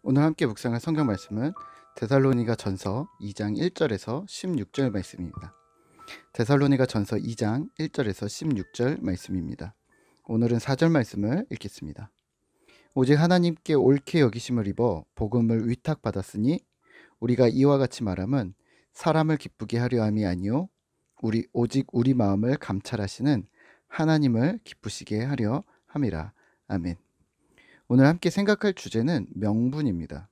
오늘 함께 묵상할 성경 말씀은 데살로니가 전서 2장 1절에서 16절 말씀입니다. 데살로니가 전서 2장 1절에서 16절 말씀입니다. 오늘은 4절 말씀을 읽겠습니다. 오직 하나님께 옳게 여기심을 입어 복음을 위탁받았으니 우리가 이와 같이 말함은 사람을 기쁘게 하려 함이 아니요 오직 우리 마음을 감찰하시는 하나님을 기쁘시게 하려 함이라. 아멘. 오늘 함께 생각할 주제는 명분입니다.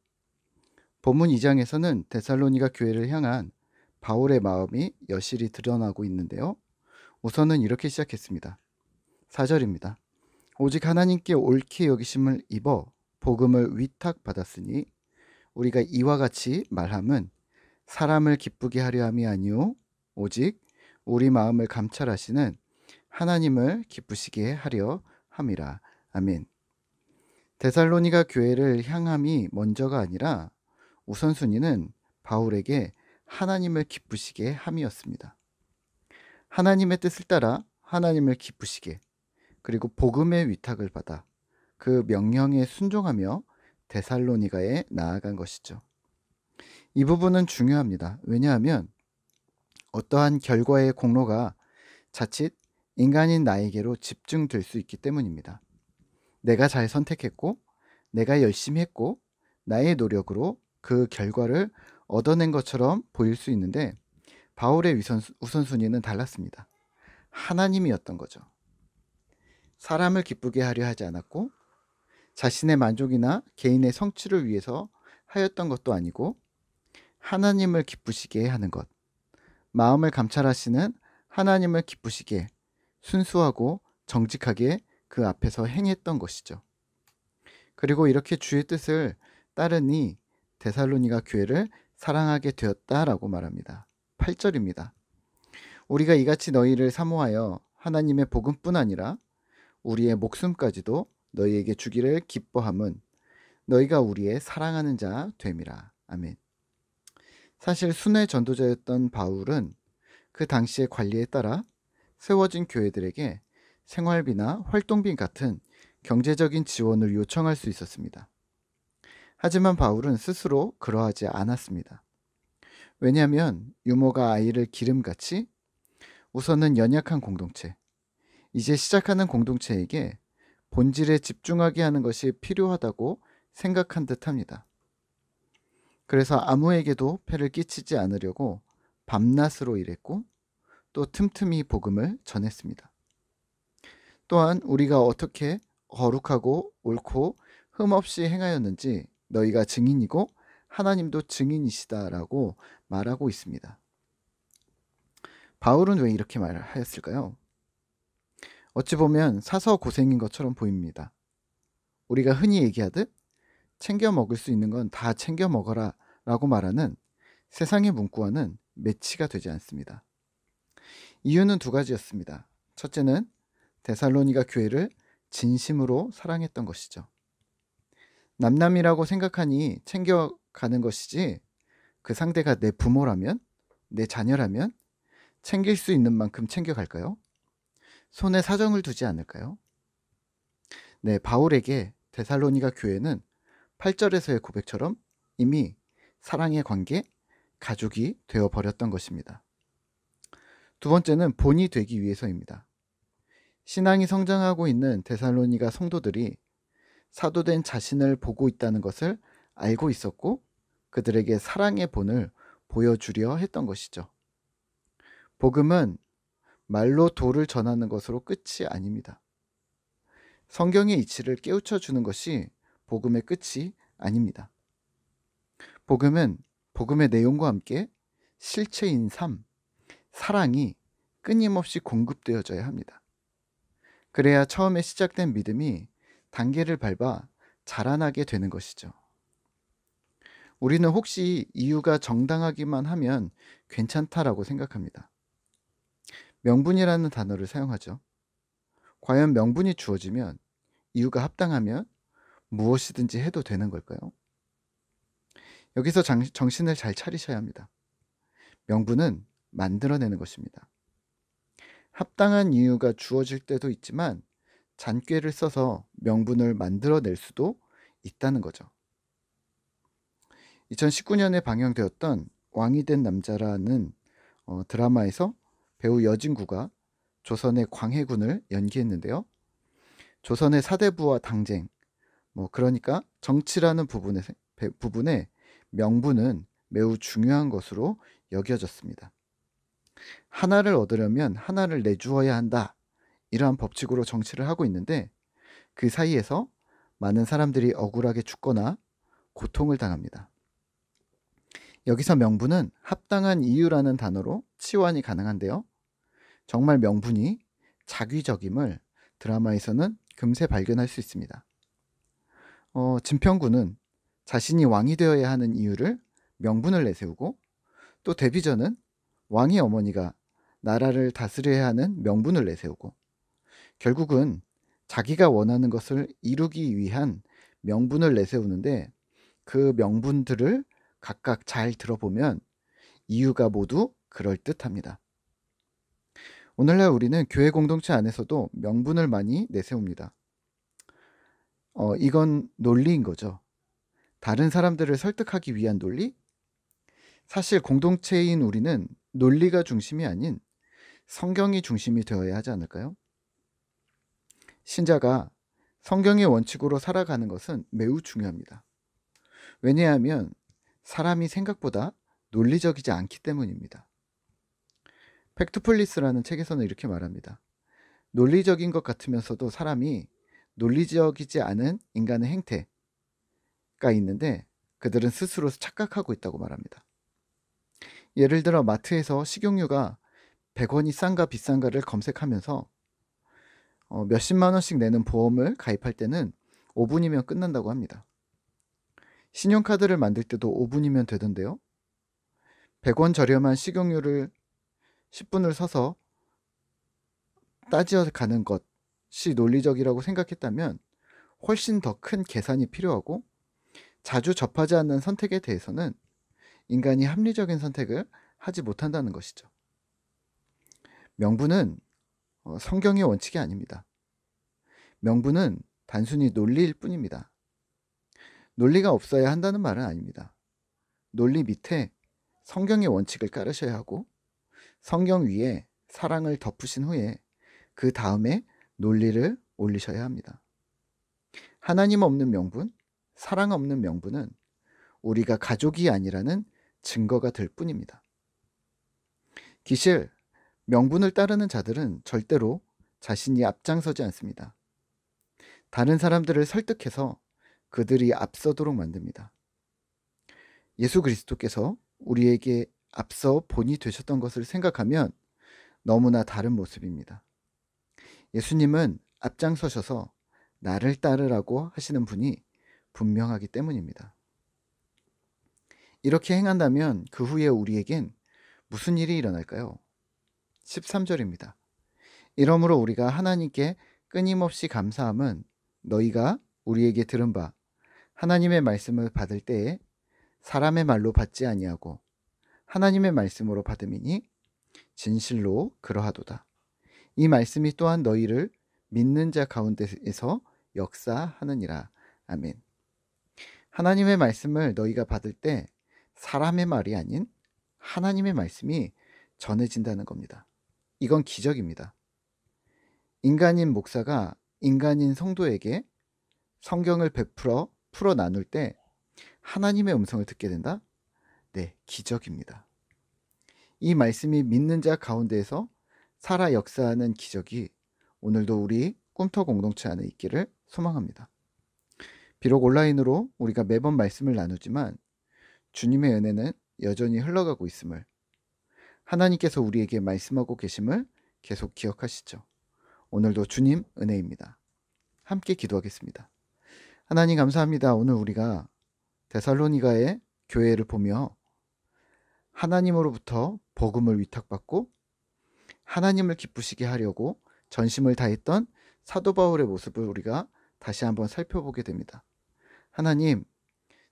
본문 2장에서는 데살로니가 교회를 향한 바울의 마음이 여실히 드러나고 있는데요. 우선은 이렇게 시작했습니다. 4절입니다. 오직 하나님께 옳게 여기심을 입어 복음을 위탁받았으니 우리가 이와 같이 말함은 사람을 기쁘게 하려 함이 아니요 오직 우리 마음을 감찰하시는 하나님을 기쁘시게 하려 함이라. 아멘. 데살로니가 교회를 향함이 먼저가 아니라 우선순위는 바울에게 하나님을 기쁘시게 함이었습니다. 하나님의 뜻을 따라 하나님을 기쁘시게, 그리고 복음의 위탁을 받아 그 명령에 순종하며 데살로니가에 나아간 것이죠. 이 부분은 중요합니다. 왜냐하면 어떠한 결과의 공로가 자칫 인간인 나에게로 집중될 수 있기 때문입니다. 내가 잘 선택했고, 내가 열심히 했고, 나의 노력으로 그 결과를 얻어낸 것처럼 보일 수 있는데 바울의 우선순위는 달랐습니다. 하나님이었던 거죠. 사람을 기쁘게 하려 하지 않았고 자신의 만족이나 개인의 성취를 위해서 하였던 것도 아니고 하나님을 기쁘시게 하는 것, 마음을 감찰하시는 하나님을 기쁘시게 순수하고 정직하게 그 앞에서 행했던 것이죠. 그리고 이렇게 주의 뜻을 따르니 데살로니가 교회를 사랑하게 되었다라고 말합니다. 8절입니다. 우리가 이같이 너희를 사모하여 하나님의 복음뿐 아니라 우리의 목숨까지도 너희에게 주기를 기뻐함은 너희가 우리의 사랑하는 자 됨이라. 아멘. 사실 순회 전도자였던 바울은 그 당시의 관리에 따라 세워진 교회들에게 생활비나 활동비 같은 경제적인 지원을 요청할 수 있었습니다. 하지만 바울은 스스로 그러하지 않았습니다. 왜냐하면 유모가 아이를 기름같이 우선은 연약한 공동체, 이제 시작하는 공동체에게 본질에 집중하게 하는 것이 필요하다고 생각한 듯합니다. 그래서 아무에게도 폐를 끼치지 않으려고 밤낮으로 일했고 또 틈틈이 복음을 전했습니다. 또한 우리가 어떻게 거룩하고 옳고 흠없이 행하였는지 너희가 증인이고 하나님도 증인이시다라고 말하고 있습니다. 바울은 왜 이렇게 말하였을까요? 어찌 보면 사서 고생인 것처럼 보입니다. 우리가 흔히 얘기하듯 챙겨 먹을 수 있는 건 다 챙겨 먹어라 라고 말하는 세상의 문구와는 매치가 되지 않습니다. 이유는 두 가지였습니다. 첫째는 데살로니가 교회를 진심으로 사랑했던 것이죠. 남남이라고 생각하니 챙겨가는 것이지 그 상대가 내 부모라면, 내 자녀라면 챙길 수 있는 만큼 챙겨갈까요? 손에 사정을 두지 않을까요? 네, 바울에게 데살로니가 교회는 8절에서의 고백처럼 이미 사랑의 관계, 가족이 되어버렸던 것입니다. 두 번째는 본이 되기 위해서입니다. 신앙이 성장하고 있는 데살로니가 성도들이 사도된 자신을 보고 있다는 것을 알고 있었고 그들에게 사랑의 본을 보여주려 했던 것이죠. 복음은 말로 도를 전하는 것으로 끝이 아닙니다. 성경의 이치를 깨우쳐 주는 것이 복음의 끝이 아닙니다. 복음은 복음의 내용과 함께 실체인 삶, 사랑이 끊임없이 공급되어져야 합니다. 그래야 처음에 시작된 믿음이 단계를 밟아 자라나게 되는 것이죠. 우리는 혹시 이유가 정당하기만 하면 괜찮다라고 생각합니다. 명분이라는 단어를 사용하죠. 과연 명분이 주어지면, 이유가 합당하면 무엇이든지 해도 되는 걸까요? 여기서 정신을 잘 차리셔야 합니다. 명분은 만들어내는 것입니다. 합당한 이유가 주어질 때도 있지만 잔꾀를 써서 명분을 만들어낼 수도 있다는 거죠. 2019년에 방영되었던 왕이 된 남자라는 드라마에서 배우 여진구가 조선의 광해군을 연기했는데요. 조선의 사대부와 당쟁, 그러니까 정치라는 부분에 명분은 매우 중요한 것으로 여겨졌습니다. 하나를 얻으려면 하나를 내주어야 한다. 이러한 법칙으로 정치를 하고 있는데 그 사이에서 많은 사람들이 억울하게 죽거나 고통을 당합니다. 여기서 명분은 합당한 이유라는 단어로 치환이 가능한데요. 정말 명분이 자귀적임을 드라마에서는 금세 발견할 수 있습니다. 진평군은 자신이 왕이 되어야 하는 이유를 명분을 내세우고 또 대비전은 왕의 어머니가 나라를 다스려야 하는 명분을 내세우고 결국은 자기가 원하는 것을 이루기 위한 명분을 내세우는데 그 명분들을 각각 잘 들어보면 이유가 모두 그럴듯합니다. 오늘날 우리는 교회 공동체 안에서도 명분을 많이 내세웁니다. 이건 논리인 거죠. 다른 사람들을 설득하기 위한 논리? 사실 공동체인 우리는 논리가 중심이 아닌 성경이 중심이 되어야 하지 않을까요? 신자가 성경의 원칙으로 살아가는 것은 매우 중요합니다. 왜냐하면 사람이 생각보다 논리적이지 않기 때문입니다. 팩트폴리스라는 책에서는 이렇게 말합니다. 논리적인 것 같으면서도 사람이 논리적이지 않은 인간의 행태가 있는데 그들은 스스로 착각하고 있다고 말합니다. 예를 들어 마트에서 식용유가 100원이 싼가 비싼가를 검색하면서 몇십만 원씩 내는 보험을 가입할 때는 5분이면 끝난다고 합니다. 신용카드를 만들 때도 5분이면 되던데요. 100원 저렴한 식용유를 10분을 서서 따져 가는 것이 논리적이라고 생각했다면 훨씬 더 큰 계산이 필요하고 자주 접하지 않는 선택에 대해서는 인간이 합리적인 선택을 하지 못한다는 것이죠. 명분은 성경의 원칙이 아닙니다. 명분은 단순히 논리일 뿐입니다. 논리가 없어야 한다는 말은 아닙니다. 논리 밑에 성경의 원칙을 깔으셔야 하고 성경 위에 사랑을 덮으신 후에 그 다음에 논리를 올리셔야 합니다. 하나님 없는 명분, 사랑 없는 명분은 우리가 가족이 아니라는 증거가 될 뿐입니다. 기실, 명분을 따르는 자들은 절대로 자신이 앞장서지 않습니다. 다른 사람들을 설득해서 그들이 앞서도록 만듭니다. 예수 그리스도께서 우리에게 앞서 본이 되셨던 것을 생각하면 너무나 다른 모습입니다. 예수님은 앞장서셔서 나를 따르라고 하시는 분이 분명하기 때문입니다. 이렇게 행한다면 그 후에 우리에겐 무슨 일이 일어날까요? 13절입니다. 이러므로 우리가 하나님께 끊임없이 감사함은 너희가 우리에게 들은 바 하나님의 말씀을 받을 때에 사람의 말로 받지 아니하고 하나님의 말씀으로 받음이니 진실로 그러하도다. 이 말씀이 또한 너희를 믿는 자 가운데에서 역사하느니라. 아멘. 하나님의 말씀을 너희가 받을 때 사람의 말이 아닌 하나님의 말씀이 전해진다는 겁니다. 이건 기적입니다. 인간인 목사가 인간인 성도에게 성경을 풀어 나눌 때 하나님의 음성을 듣게 된다? 네, 기적입니다. 이 말씀이 믿는 자 가운데에서 살아 역사하는 기적이 오늘도 우리 꿈터 공동체 안에 있기를 소망합니다. 비록 온라인으로 우리가 매번 말씀을 나누지만 주님의 은혜는 여전히 흘러가고 있음을, 하나님께서 우리에게 말씀하고 계심을 계속 기억하시죠. 오늘도 주님 은혜입니다. 함께 기도하겠습니다. 하나님 감사합니다. 오늘 우리가 데살로니가의 교회를 보며 하나님으로부터 복음을 위탁받고 하나님을 기쁘시게 하려고 전심을 다했던 사도 바울의 모습을 우리가 다시 한번 살펴보게 됩니다. 하나님,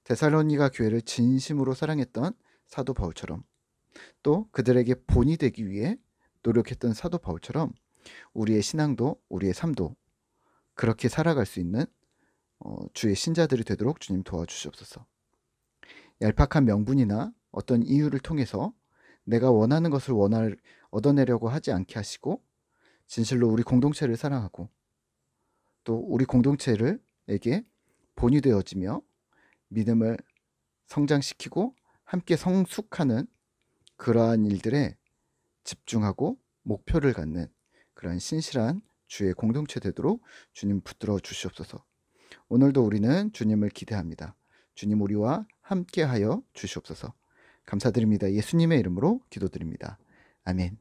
데살로니가 교회를 진심으로 사랑했던 사도 바울처럼 또 그들에게 본이 되기 위해 노력했던 사도 바울처럼 우리의 신앙도 우리의 삶도 그렇게 살아갈 수 있는 주의 신자들이 되도록 주님 도와주시옵소서. 얄팍한 명분이나 어떤 이유를 통해서 내가 원하는 것을 얻어내려고 하지 않게 하시고 진실로 우리 공동체를 사랑하고 또 우리 공동체에게 본이 되어지며 믿음을 성장시키고 함께 성숙하는 그러한 일들에 집중하고 목표를 갖는 그런 신실한 주의 공동체 되도록 주님 붙들어 주시옵소서. 오늘도 우리는 주님을 기대합니다. 주님 우리와 함께하여 주시옵소서. 감사드립니다. 예수님의 이름으로 기도드립니다. 아멘.